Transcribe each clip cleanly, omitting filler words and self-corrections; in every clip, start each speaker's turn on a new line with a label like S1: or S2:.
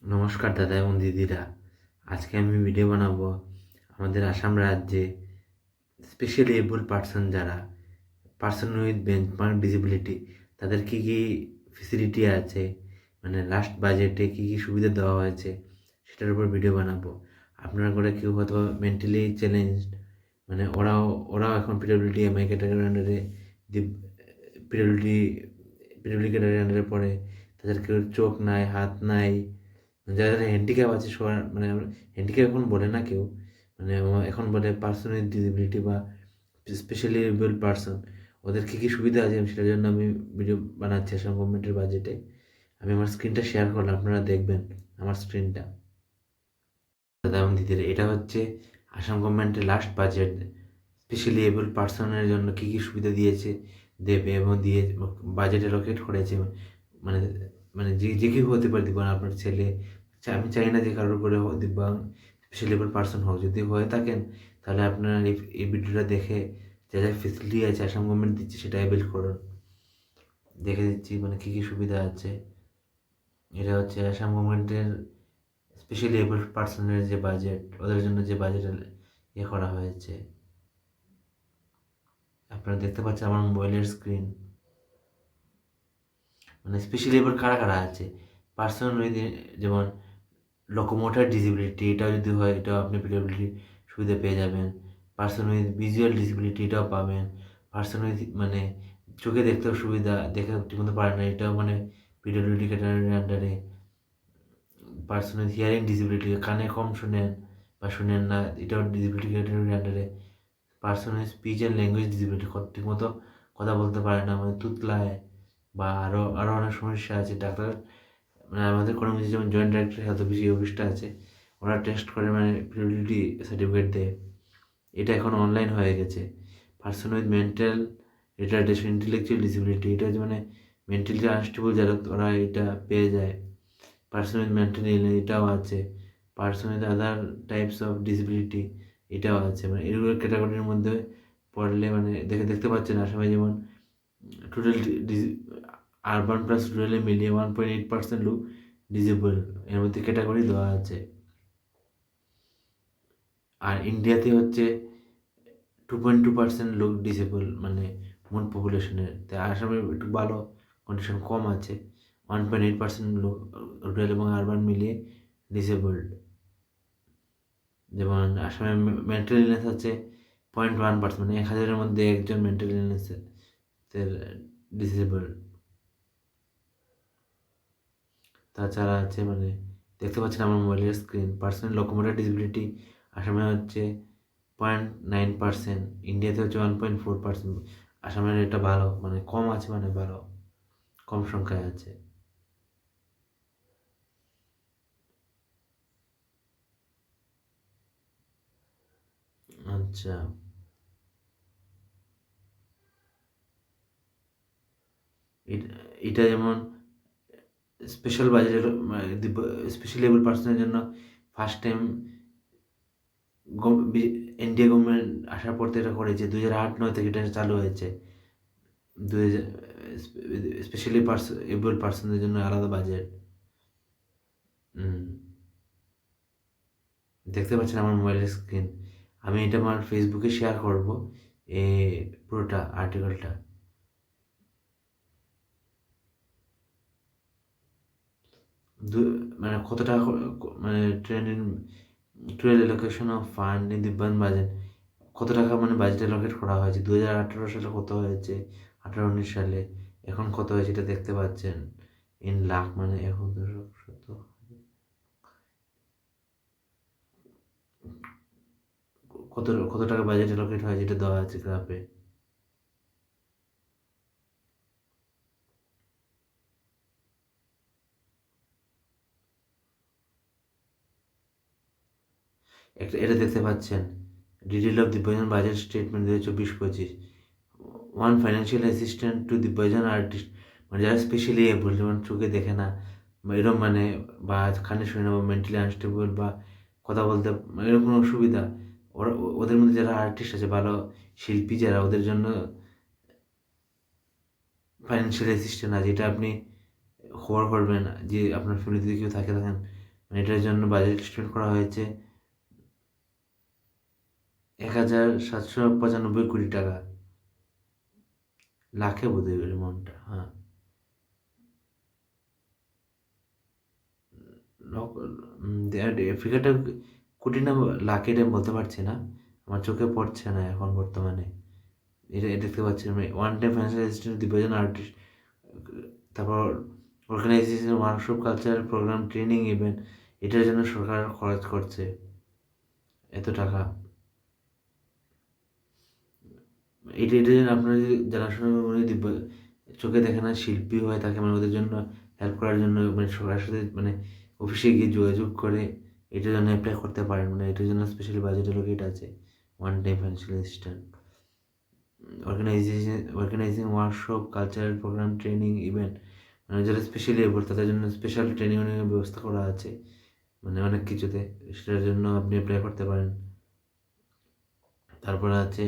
S1: নমস্কার দাদা এবং দিদিরা। আজকে আমি ভিডিও বানাবো আমাদের আসাম রাজ্যে স্পেশালি এবল পার্সন যারা পার্সন উইথ বেঞ্চমার্ক ডিসেবিলিটি তাদের কী কী ফেসিলিটি আছে, মানে লাস্ট বাজেটে কী কী সুবিধা দেওয়া হয়েছে সেটার উপর ভিডিও বানাবো। আপনারা করে কেউ হয়তো মেন্টালি চ্যালেঞ্জড, মানে ওরাও এখন পিডব্লিউডি এমআই ক্যাটাগরির আন্ডারে পিডব্লিউডি পিডব্লিউডি ক্যাটাগরির আন্ডারে পড়ে। তাদের কেউ চোখ নাই, হাত নাই, যারা হ্যান্ডিক্যাপ আছে সবার, মানে হ্যান্ডিক্যাপ এখন বলে না কেউ, মানে এখন বলে পার্সন উইথ ডিসেবিলিটি বা স্পেশালি এবল পার্সন। ওদের কী কী সুবিধা আছে সেটার জন্য আমি ভিডিও বানাচ্ছি আসাম গভর্নমেন্টের বাজেটে। আমি আমার স্ক্রিনটা শেয়ার করলাম, আপনারা দেখবেন আমার স্ক্রিনটা। দাদা এবং দিদিরা, এটা হচ্ছে আসাম গভর্নমেন্টের লাস্ট বাজেট। স্পেশালি এবল পার্সনের জন্য কী কী সুবিধা দিয়েছে, দেবে এবং দিয়ে বাজেটে রকেট করেছে। মানে মানে যে কেউ হতে পারে দিব্যাঙ্গ, আপনার ছেলে। আমি চাই না যে কারোর করে দিব্যাঙ্গ স্পেশালি এবল পার্সন হোক। যদি হয়ে থাকেন তাহলে আপনারা এই ভিডিওটা দেখে যা যা ফেসিলিটি আছে আসাম গভর্নমেন্ট দিচ্ছে সেটা অ্যাভেল করুন। দেখে দিচ্ছি মানে কী কী সুবিধা আছে। এটা হচ্ছে আসাম গভর্নমেন্টের স্পেশালি এবল পার্সনের যে বাজেট, ওদের জন্য যে বাজেট ইয়ে করা হয়েছে। আপনারা দেখতে পাচ্ছেন আমার মোবাইলের স্ক্রিন। মানে স্পেশালি এবার কারা কারা আছে, পার্সন উইথ, যেমন লোকোমোটর ডিসেবিলিটি, এটাও যদি হয় এটাও আপনি পিডব্লিউডি সুবিধা পেয়ে যাবেন। পার্সন উইথ ভিজুয়াল ডিসেবিলিটি এটাও পাবেন। পার্সন উইথ মানে চোখে দেখতেও সুবিধা, দেখে ঠিকমতো পারে না, এটাও মানে পিডব্লিউডি ক্যাটাগরির আন্ডারে। পার্সন উইথ হিয়ারিং ডিসেবিলিটি, কানে কম শুনেন বা শুনেন না, এটাও ডিসেবিলিটি ক্যাটাগরির আন্ডারে। Person with speech and language disability, ঠিকমতো কথা বলতে পারে না, মানে তুতলায় বা আরও অনেক সমস্যা আছে। ডাক্তার, মানে আমাদের কর্মসূচি যেমন জয়েন্ট ডাইরেক্টর হেলথ অফিস, এই অফিসটা আছে, ওরা টেস্ট করে মানে পিডব্লিউডি সার্টিফিকেট দেয়। এটা এখন অনলাইন হয়ে গেছে। Person with mental retardation intellectual disability, এটা হচ্ছে মানে মেন্টালি আনস্টেবল যারা, ওরা এটা পেয়ে যায়। পার্সন উইথ মেন্টাল ইলনেস এটাও আছে। Person with other types of disability এটাও আছে। মানে এগুলো ক্যাটাগরির মধ্যে পড়লে মানে দেখতে পাচ্ছেন আসামে যেমন টোটাল আরবান প্লাস রুরালে মিলিয়ে 1.8% লোক ডিজেবল, এর মধ্যে ক্যাটাগরি দেওয়া আছে। আর ইন্ডিয়াতে হচ্ছে 2.2% লোক ডিসেবল, মানে মোট পপুলেশনের। তাই আসামে একটু ভালো কন্ডিশন কম আছে। 1.8% লোক রুরাল এবং আরবান মিলিয়ে ডিসেবলড। যেমন আসামে মেন্টাল ইলনেস আছে 0.1%, মানে 1000-এর মধ্যে একজন মেন্টাল ইলনেসের ডিসেবল। তাছাড়া আছে মানে দেখতে পাচ্ছেন আমার মোবাইলের স্ক্রিন, পার্সোনাল লোকোমোটর ডিসেবিলিটি আসামে হচ্ছে 0.9%, ইন্ডিয়াতে হচ্ছে 1.4%। আসামের এটা ভালো, মানে কম আছে, মানে ভালো, কম সংখ্যায় আছে। আচ্ছা, এটা যেমন স্পেশাল বাজেটের স্পেশাল লেভেল পার্সনের জন্য ফার্স্ট টাইম ইন্ডিয়া গভর্নমেন্ট আসার পর থেকে এটা করেছে, 2008-9 থেকে এটা চালু হয়েছে। 2000 স্পেশালি এবল পার্সনদের জন্য আলাদা বাজেট। দেখতে পাচ্ছেন আমার মোবাইলের স্ক্রিন। আমি এটা আমার ফেসবুকে শেয়ার করব, এ পুরোটা আর্টিকেলটা। মানে কত টাকা মানে trending twelve allocation of fund in দিব্যান বাজেট, কত টাকা মানে বাজেট অ্যালোকেট করা হয়েছে 2018 সালে, কত হয়েছে 18-19 সালে, এখন কত হয়েছে এটা দেখতে পাচ্ছেন ইন লাখ, মানে এখন কত কত টাকা বাজেট অ্যালোকেট হয় যেটা দেওয়া আছে গ্রাফে। এটা দেখতে পাচ্ছেন detail of Divyangjan budget statement 2024-25। One financial assistant to Divyangjan artist, মানে যারা স্পেশালি এবল, যেমন চোখে দেখে না বা এরকম মানে, বা কানে শুনে না, বা মেন্টালি আনস্টেবল, বা কথা বলতে মানে এরকম কোনো অসুবিধা, ওরা ওদের মধ্যে যারা আর্টিস্ট আছে, ভালো শিল্পী যারা, ওদের জন্য ফাইন্যান্সিয়াল অ্যাসিস্ট্যান্ট আছে। এটা আপনি খবর করবেন যে আপনার ফ্যামিলিতে কেউ থাকেন এটার জন্য বাজেট এস্টিমেট করা হয়েছে 1795 কোটি টাকা, লাখে বোধহয় অ্যামাউন্টটা, হ্যাঁ ফিগারটা কোটি না লাখে, এটা বলতে পারছি না, আমার চোখে পড়ছে না এখন বর্তমানে। এটা দেখতে পাচ্ছি আমি, one time financial assistant 2,000 artist, তারপর organisation workshop cultural programme training event, এটার জন্য সরকার খরচ করছে এত টাকা। এটা জন্য আপনারা যদি জানাশোনা মানে চোখে দেখে না শিল্পী হয় তাকে, মানে ওদের জন্য হেল্প করার জন্য মানে সরকারের সাথে মানে অফিসে গিয়ে যোগাযোগ করে এটার জন্য অ্যাপ্লাই করতে পারেন, মানে এটার জন্য স্পেশালি বাজেট লোকেট আছে one time financial assistant. Organising workshop cultural programme training event, মানে যারা স্পেশালি এবল তাদের জন্য স্পেশাল ট্রেনিংয়ের ব্যবস্থা করা আছে, মানে অনেক কিছুতে, সেটার জন্য আপনি অ্যাপ্লাই করতে পারেন। তারপরে আছে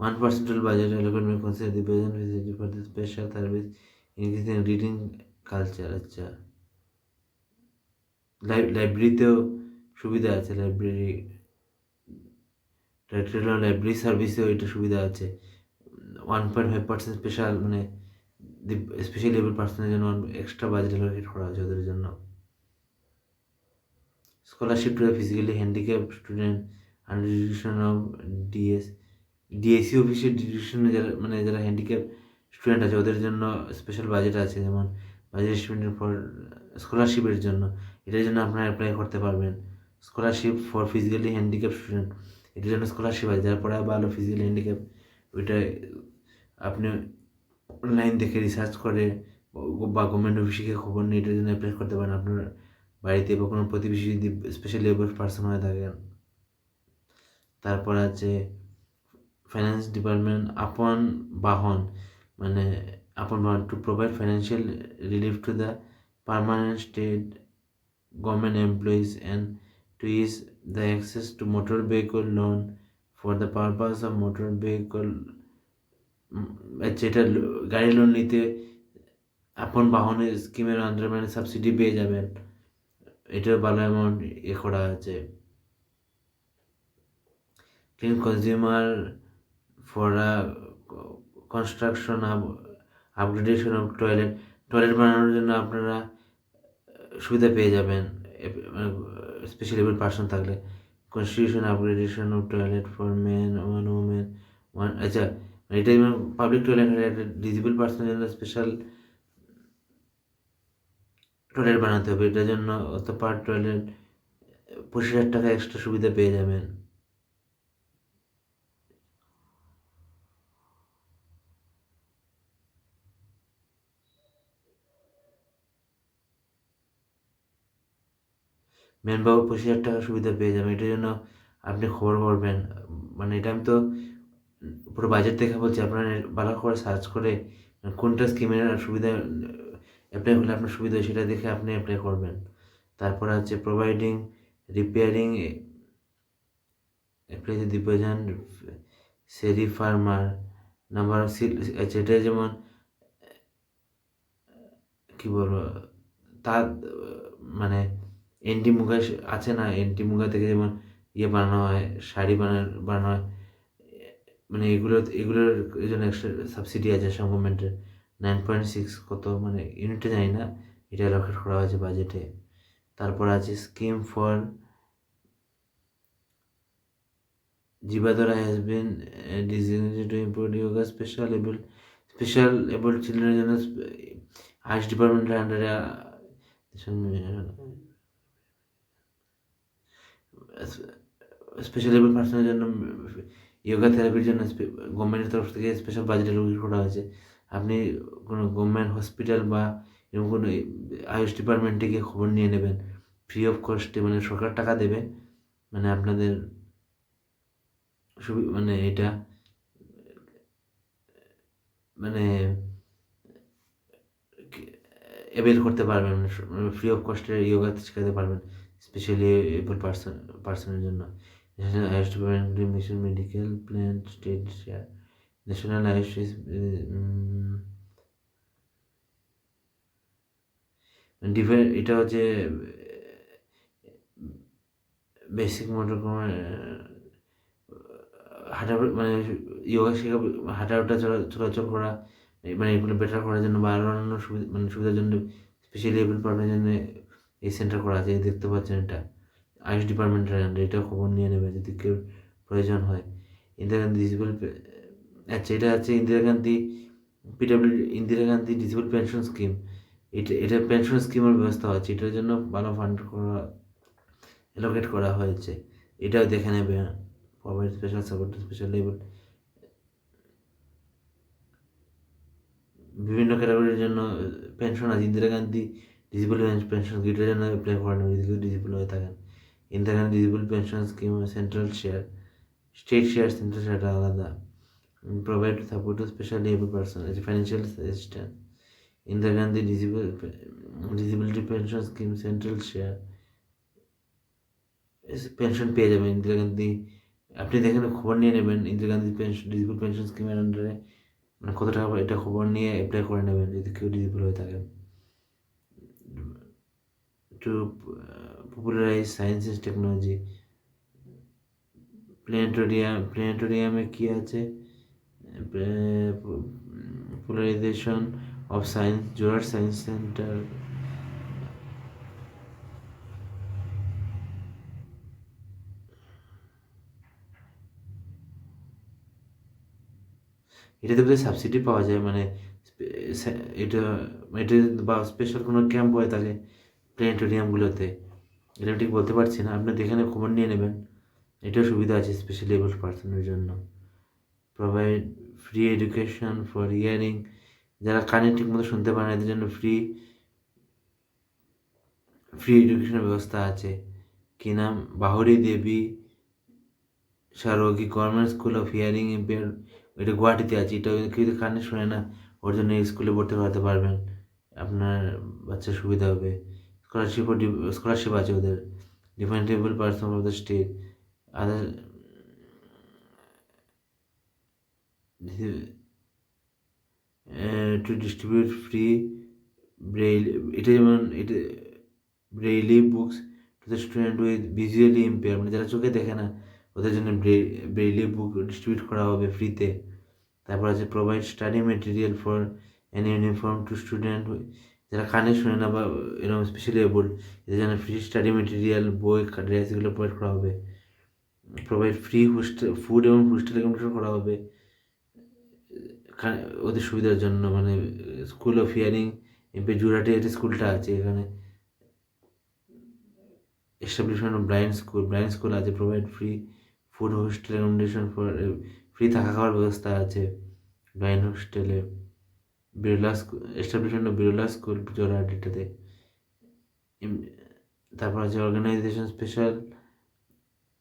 S1: 1% budget allocate consider the present facility for the special service increasing reading culture. আচ্ছা, লাইব্রেরিতেও সুবিধা আছে, লাইব্রেরি সার্ভিসেও এটা সুবিধা আছে। 1.5% স্পেশাল মানে স্পেশালি এবল পার্সনের জন্য এক্সট্রা বাজেট অ্যালোকেট করা আছে ওদের জন্য। Scholarship to physically handicap student under direction of DAC অফিসের ডিরেকশনে যারা হ্যান্ডিক্যাপ স্টুডেন্ট আছে ওদের জন্য স্পেশাল বাজেট আছে, যেমন বাজেট স্টুডেন্ট ফর স্কলারশিপের জন্য, এটার জন্য আপনারা অ্যাপ্লাই করতে পারবেন। Scholarship for physically handicap student, এটার জন্য স্কলারশিপ আছে, যারা পড়ায় ভালো ফিজিক্যালি হ্যান্ডিক্যাপ, ওইটা আপনি অনলাইন দেখে রিসার্চ করে বা গভর্নমেন্ট অফিসে খবর নিয়ে এটার জন্য অ্যাপ্লাই করতে পারেন আপনার বাড়িতে বা কোনো প্রতিবেশী যদি স্পেশালি এবল পার্সন হয়ে থাকেন। তারপর আছে ফাইন্যান্স ডিপার্টমেন্ট আপন বাহন, মানে Apon Bahon to provide financial relief to the permanent state government employees and to ease the access to motor vehicle loan for the purpose of motor vehicle. যেটা গাড়ি লোন নিতে আপন বাহনের স্কিমের আন্ডারে মানে সাবসিডি পেয়ে যাবেন, এটাও ভালো অ্যামাউন্ট করা আছে। Clean consumer for construction upgradation of toilet বানানোর জন্য আপনারা সুবিধা পেয়ে যাবেন স্পেশালি এবল পার্সন থাকলে। Constitution upgradation of toilet for main women আচ্ছা, এটা পাবলিক টয়লেট একটা ডিজেবল পার্সনের জন্য স্পেশাল টয়লেট বানাতে হবে, এটার জন্য অত পার টয়লেট 25,000 টাকা এক্সট্রা সুবিধা পেয়ে যাবেন। মেনবাবু 25,000 টাকা সুবিধা পেয়ে যাবেন, এটার জন্য আপনি খবর করবেন, মানে এটা আমি তো পুরো বাজেট দেখে বলছি, আপনারা ভালো করে সার্চ করে কোনটা স্কিমের সুবিধা অ্যাপ্লাই করলে আপনার সুবিধা হয় সেটা দেখে আপনি অ্যাপ্লাই করবেন। তারপর আছে providing repairing apply the present সেরি ফার্মার নাম্বার অফ আচ্ছা, এটা যেমন কী বলবো তার মানে এন্টি মুগা আছে না, এন্টি মুগা থেকে যেমন বানানো হয়, শাড়ি বানানো হয়, মানে এগুলোর জন্য এক্সট্রা সাবসিডি আছে গভর্নমেন্টের 9.6 কত মানে ইউনিটে জানি না, এটা অ্যালোকেট করা হয়েছে বাজেটে। তারপর আছে স্কিম ফর জীবাধরা has been designated to improve yoga special able চিলড্রেনের জন্য আইস ডিপার্টমেন্টের আন্ডারে স্পেশাল এবল পার্সনের জন্য যোগা থেরাপির জন্য গভর্নমেন্টের তরফ থেকে স্পেশাল বাজেট অ্যালোকেট করা হয়েছে। আপনি কোনো গভর্নমেন্ট হসপিটাল বা এরকম কোনো আয়ুষ ডিপার্টমেন্টে গিয়ে খবর নিয়ে নেবেন ফ্রি অফ কস্টে, মানে সরকার টাকা দেবে, মানে আপনাদের মানে এটা মানে অ্যাভেল করতে পারবেন, ফ্রি অফ কস্টে যোগা শেখাতে পারবেন স্পেশালি এবল পার্সনের জন্য। National Ayush department mission medical plan state share national Ayush এটা হচ্ছে বেসিক মোটর হাঁটা মানে যোগা শেখা, হাঁটা ওঠা চলাচল করা, মানে এগুলো বেটার করার জন্য বা আরও অন্যান্য সুবিধার জন্য স্পেশালি এবল পার্সনের জন্য এই সেন্টার করা আছে। দেখতে পাচ্ছেন এটা আয়ুষ ডিপার্টমেন্টের আন্ডারে, এটাও খবর নিয়ে নেবে যদি কেউ প্রয়োজন হয়। ইন্দিরা গান্ধী ডিসেবল, আচ্ছা এটা আছে Indira Gandhi Indira Gandhi disable pension scheme. এটা পেনশন স্কিমের ব্যবস্থা আছে, এটার জন্য ভালো ফান্ড অ্যালোকেট করা হয়েছে, এটাও দেখে নেবে। Provide special support special level, বিভিন্ন ক্যাটাগরির জন্য পেনশন আছে। ইন্দিরা গান্ধী ডিসেবল পেনশন এটার জন্য অ্যাপ্লাই করে নেবে যদি কেউ ডিসেবল হয়ে থাকেন। Indira Gandhi disable pension scheme central share, state share, central শেয়ারটা আলাদা। Provide support to special label person, financial assistance. Indira Gandhi disability pension scheme central share, pension পেয়ে যাবেন ইন্দিরা গান্ধী। আপনি দেখেন খবর নিয়ে নেবেন ইন্দিরা গান্ধী ডিসেবল পেনশন স্কিমের আন্ডারে মানে কত টাকা, এটা খবর নিয়ে অ্যাপ্লাই করে নেবেন যদি কেউ ডিসেবল হয়ে থাকেন। To popularise science and technology, প্ল্যানেটোরিয়ামে কী আছে, popularisation of science, Jorhat science centre. এটাতে বোধহয় সাবসিডি পাওয়া যায়, মানে এটা এটা বা স্পেশাল কোনো ক্যাম্প হয়ে থাকে প্ল্যানেটোরিয়ামগুলোতে, এটা ঠিক বলতে পারছি না, আপনি এখানে খবর নিয়ে নেবেন। এটাও সুবিধা আছে স্পেশালি এবল পার্সনের জন্য। Provide free education for hearing, যারা কানে ঠিক মতো শুনতে পারে না এদের জন্য ফ্রি এডুকেশনের ব্যবস্থা আছে। কি নাম, Bahri Devi Sarogi government school of hearing impair, এটা গুয়াহাটিতে আছে। এটা কেউ যদি কানে শোনে না ওর জন্য এই স্কুলে ভর্তি করাতে পারবেন, আপনার বাচ্চার সুবিধা হবে। স্কলারশিপ আছে ওদের। Dependable person of the state, other two distribute free Braille, এটা যেমন এটা Bailey books to the student with visually impair, মানে যারা চোখে দেখে না ওদের জন্য ব্রেইলি বুক ডিস্ট্রিবিউট করা হবে ফ্রিতে। তারপর আছে provide study material for an uniform to student, যারা কানে শুনে না বা এরকম স্পেশালি এবল এদের জন্য ফ্রি স্টাডি মেটেরিয়াল, বই, ড্রেস এগুলো প্রোভাইড করা হবে। প্রোভাইড ফ্রি ফুড এবং হোস্টেল অ্যাকোমোডেশন করা হবে ওদের সুবিধার জন্য। মানে স্কুল অফ হিয়ারিং এমপি জুরাটে একটা স্কুলটা আছে, এখানে এস্টাবলিশমেন্ট অফ ব্লাইন্ড স্কুল আছে। Provide free food, hostel accommodation for, free থাকা খাওয়ার ব্যবস্থা আছে ব্লাইন্ড হোস্টেলে। Birla school, establishment of Birla school Jorhat এটাতে। তারপর আছে organisation special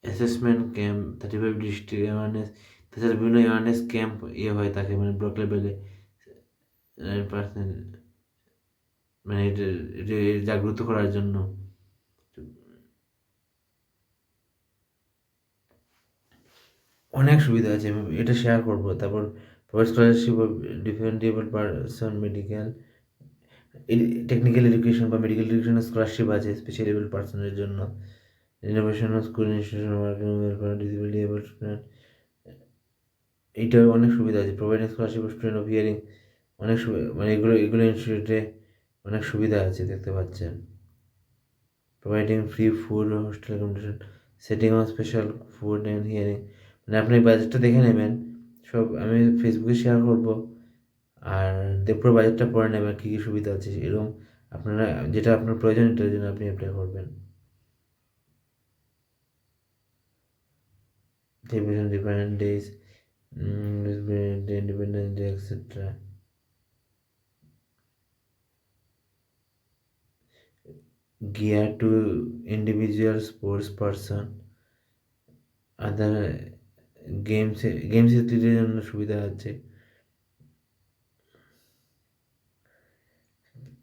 S1: assessment camp, 35 district awareness, তাছাড়া বিভিন্ন অ্যাওয়ারনেস ক্যাম্প হয় থাকে মানে ব্লক লেভেলে মানে এটা জাগ্রত করার জন্য। অনেক সুবিধা আছে, আমি এটা শেয়ার করবো। তারপর provide scholarship of dependable person, medical technical education বা মেডিকেল এডুকেশনের স্কলারশিপ আছে স্পেশাল এবল পার্সনের জন্য। Renovation of school institution working welfare disability able student, এইটার অনেক সুবিধা আছে। Providing scholarship of student of hearing, অনেক সুবিধা, মানে এগুলো ইনস্টিটিউটে অনেক সুবিধা আছে দেখতে পাচ্ছেন। Providing free food, hostel accommodation, setting of special food and hearing, মানে আপনি বাজেটটা দেখে নেবেন, সব আমি ফেসবুকে শেয়ার করবো। আর পুরো বাজেটটা পড়ে নেবেন কী কী সুবিধা আছে, এরকম আপনারা যেটা আপনার প্রয়োজন এটার জন্য আপনি অ্যাপ্লাই করবেন। Different days, independence day etcetera. geared to individual sports person, other games এর জন্য সুবিধা আছে।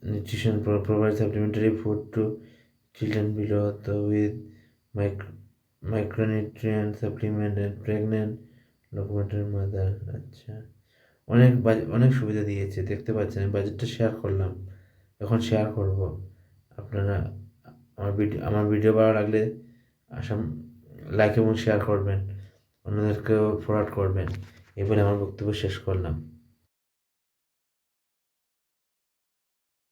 S1: Nutrition provide supplementary food to children below with micronutrient supplement and pregnant documentary mother. আচ্ছা, অনেক সুবিধা দিয়েছে দেখতে পাচ্ছেন। বাজেটটা শেয়ার করলাম, এখন শেয়ার করব। আপনারা আমার ভিডিও ভালো লাগলে আসাম লাইক এবং শেয়ার করবেন, অন্যদেরকেও ফরওয়ার্ড করবেন। এই বলে আমার বক্তব্য শেষ করলাম।